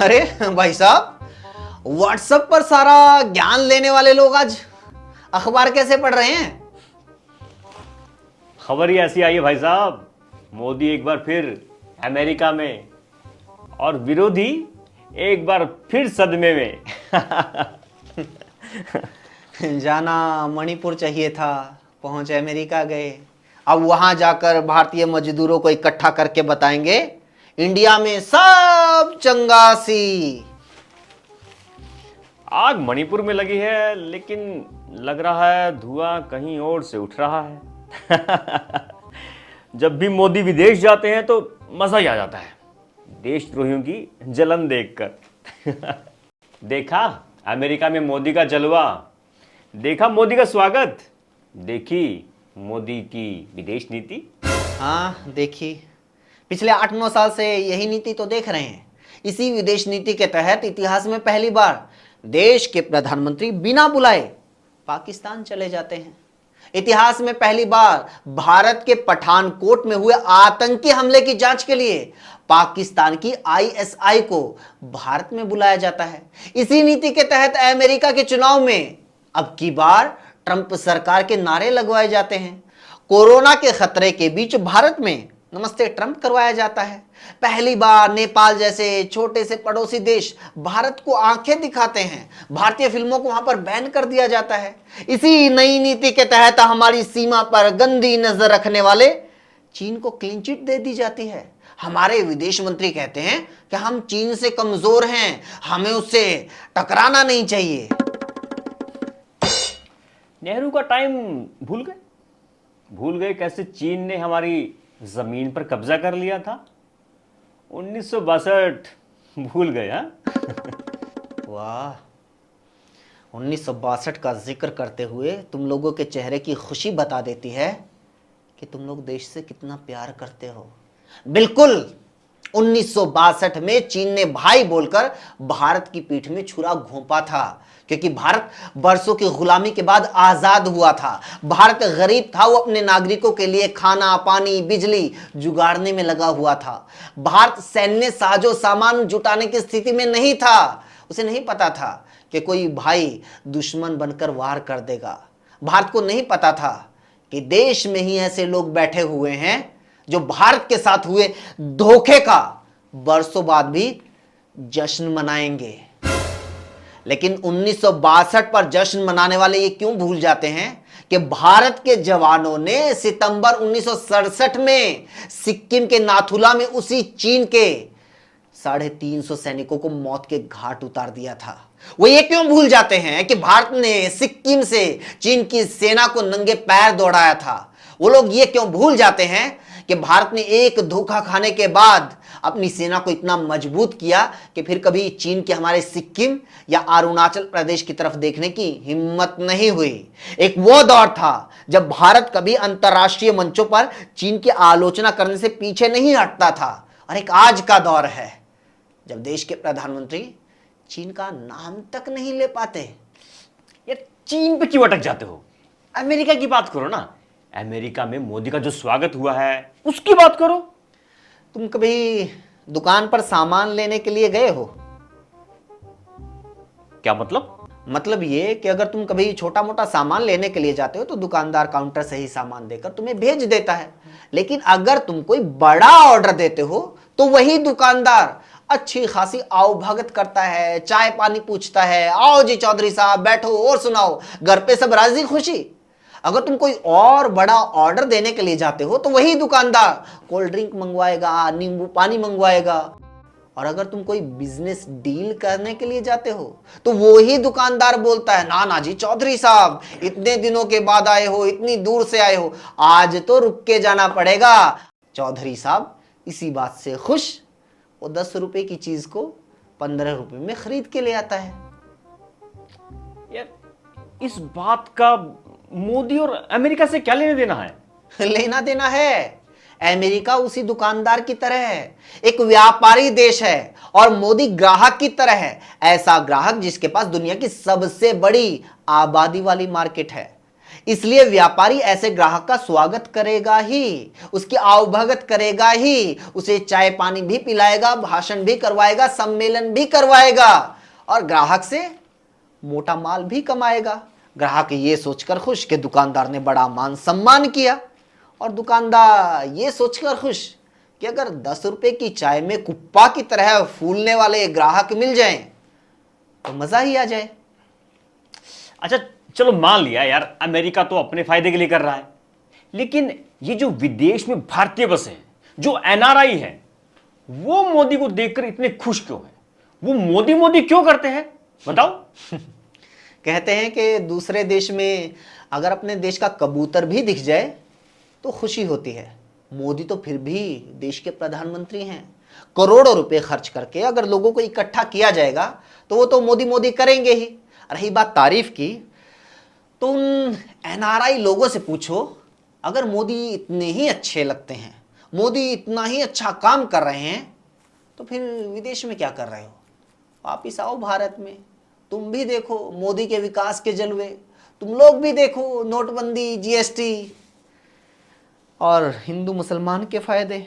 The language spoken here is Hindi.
अरे भाई साहब, व्हाट्सएप पर सारा ज्ञान लेने वाले लोग आज अखबार कैसे पढ़ रहे हैं? खबर ही ऐसी आई है भाई साहब, मोदी एक बार फिर अमेरिका में और विरोधी एक बार फिर सदमे में। जाना मणिपुर चाहिए था, पहुंच अमेरिका गए। अब वहां जाकर भारतीय मजदूरों को इकट्ठा करके बताएंगे इंडिया में सब चंगासी। आग मणिपुर में लगी है, लेकिन लग रहा है धुआं कहीं और से उठ रहा है। जब भी मोदी विदेश जाते हैं तो मजा ही आ जाता है देशद्रोहियों की जलन देखकर। देखा अमेरिका में मोदी का जलवा, देखा मोदी का स्वागत, देखी मोदी की विदेश नीति। हाँ देखी, पिछले 8-9 साल से यही नीति तो देख रहे हैं। इसी विदेश नीति के तहत इतिहास में पहली बार देश के प्रधानमंत्री बिना बुलाए पाकिस्तान चले जाते हैं। इतिहास में पहली बार भारत के पठानकोट में हुए आतंकी हमले की जांच के लिए पाकिस्तान की आईएसआई को भारत में बुलाया जाता है। इसी नीति के तहत अमेरिका के चुनाव में अब की बार ट्रंप सरकार के नारे लगवाए जाते हैं। कोरोना के खतरे के बीच भारत में नमस्ते ट्रंप करवाया जाता है। पहली बार नेपाल जैसे छोटे से पड़ोसी देश भारत को आंखें दिखाते हैं। भारतीय फिल्मों को वहां पर बैन कर दिया जाता है। इसी नई नीति के तहत हमारी सीमा पर गंदी नजर रखने वाले चीन को क्लीन चिट दे दी जाती है। हमारे विदेश मंत्री कहते हैं कि हम चीन से कमजोर हैं, हमें उससे टकराना नहीं चाहिए। नेहरू का टाइम भूल गए कैसे चीन ने हमारी जमीन पर कब्जा कर लिया था। 1962 भूल गए। हाँ। वाह, 1962 का जिक्र करते हुए तुम लोगों के चेहरे की खुशी बता देती है कि तुम लोग देश से कितना प्यार करते हो। बिल्कुल, 1962 में चीन ने भाई बोलकर भारत की पीठ में छुरा घोंपा था, क्योंकि भारत बरसों की गुलामी के बाद आजाद हुआ था। भारत गरीब था, वो अपने नागरिकों के लिए खाना, पानी, बिजली जुगाड़ने में लगा हुआ था। भारत सैन्य साजो सामान जुटाने की स्थिति में नहीं था। उसे नहीं पता था कि कोई भाई दुश्मन बनकर वार कर देगा। भारत को नहीं पता था कि देश में ही ऐसे लोग बैठे हुए हैं जो भारत के साथ हुए धोखे का बरसों बाद भी जश्न मनाएंगे। लेकिन 1962 पर जश्न मनाने वाले ये क्यों भूल जाते हैं कि भारत के जवानों ने सितंबर 1967 में सिक्किम के नाथुला में उसी चीन के 350 सैनिकों को मौत के घाट उतार दिया था। वो ये क्यों भूल जाते हैं कि भारत ने सिक्किम से चीन की सेना को नंगे पैर दौड़ाया था। वो लोग ये क्यों भूल जाते हैं कि भारत ने एक धोखा खाने के बाद अपनी सेना को इतना मजबूत किया कि फिर कभी चीन के हमारे सिक्किम या अरुणाचल प्रदेश की तरफ देखने की हिम्मत नहीं हुई। एक वो दौर था जब भारत कभी अंतर्राष्ट्रीय मंचों पर चीन की आलोचना करने से पीछे नहीं हटता था, और एक आज का दौर है जब देश के प्रधानमंत्री चीन का नाम तक नहीं ले पाते। यार चीन पे क्यों अटक जाते हो? अमेरिका की बात करो ना। अमेरिका में मोदी का जो स्वागत हुआ है उसकी बात करो। तुम कभी दुकान पर सामान लेने के लिए गए हो? क्या मतलब? मतलब ये कि अगर तुम कभी छोटा मोटा सामान लेने के लिए जाते हो तो दुकानदार काउंटर से ही सामान देकर तुम्हें भेज देता है। लेकिन अगर तुम कोई बड़ा ऑर्डर देते हो तो वही दुकानदार अच्छी खासी आवभगत करता है, चाय पानी पूछता है, आओ जी चौधरी साहब बैठो और सुनाओ, घर पे सब राजी खुशी। अगर तुम कोई और बड़ा ऑर्डर देने के लिए जाते हो तो वही दुकानदार कोल्ड ड्रिंक मंगवाएगा, नींबू पानी मंगवाएगा। और अगर तुम कोई बिजनेस डील करने के लिए जाते हो तो वो ही दुकानदार बोलता है, ना ना जी चौधरी साहब, इतने दिनों के बाद आए हो, इतनी दूर से आए हो, आज तो रुक के जाना पड़ेगा। चौधरी साहब इसी बात से खुश वो 10 रुपए की चीज को 15 रुपए में खरीद के ले आता है। यार इस बात का मोदी और अमेरिका से क्या लेना देना है? लेना देना है। अमेरिका उसी दुकानदार की तरह है, एक व्यापारी देश है, और मोदी ग्राहक की तरह है, ऐसा ग्राहक जिसके पास दुनिया की सबसे बड़ी आबादी वाली मार्केट है। इसलिए व्यापारी ऐसे ग्राहक का स्वागत करेगा ही, उसकी आवभगत करेगा ही, उसे चाय पानी भी पिलाएगा, भाषण भी करवाएगा, सम्मेलन भी करवाएगा और ग्राहक से मोटा माल भी कमाएगा। ग्राहक ये सोचकर खुश कि दुकानदार ने बड़ा मान सम्मान किया, और दुकानदार ये सोचकर खुश कि अगर 10 रुपए की चाय में कुप्पा की तरह फूलने वाले ग्राहक मिल जाएं तो मजा ही आ जाए। अच्छा चलो मान लिया यार, अमेरिका तो अपने फायदे के लिए कर रहा है, लेकिन ये जो विदेश में भारतीय बसे हैं, जो एनआरआई हैं, वो मोदी को देखकर इतने खुश क्यों हैं? वो मोदी मोदी क्यों करते हैं, बताओ। कहते हैं कि दूसरे देश में अगर अपने देश का कबूतर भी दिख जाए तो खुशी होती है। मोदी तो फिर भी देश के प्रधानमंत्री हैं। करोड़ों रुपए खर्च करके अगर लोगों को इकट्ठा किया जाएगा तो वो तो मोदी मोदी करेंगे ही। रही बात तारीफ की, तो उन एनआरआई लोगों से पूछो, अगर मोदी इतने ही अच्छे लगते हैं, मोदी इतना ही अच्छा काम कर रहे हैं, तो फिर विदेश में क्या कर रहे हो? वापिस आओ भारत में, तुम भी देखो मोदी के विकास के जलवे, तुम लोग भी देखो नोटबंदी, जीएसटी और हिंदू मुसलमान के फायदे।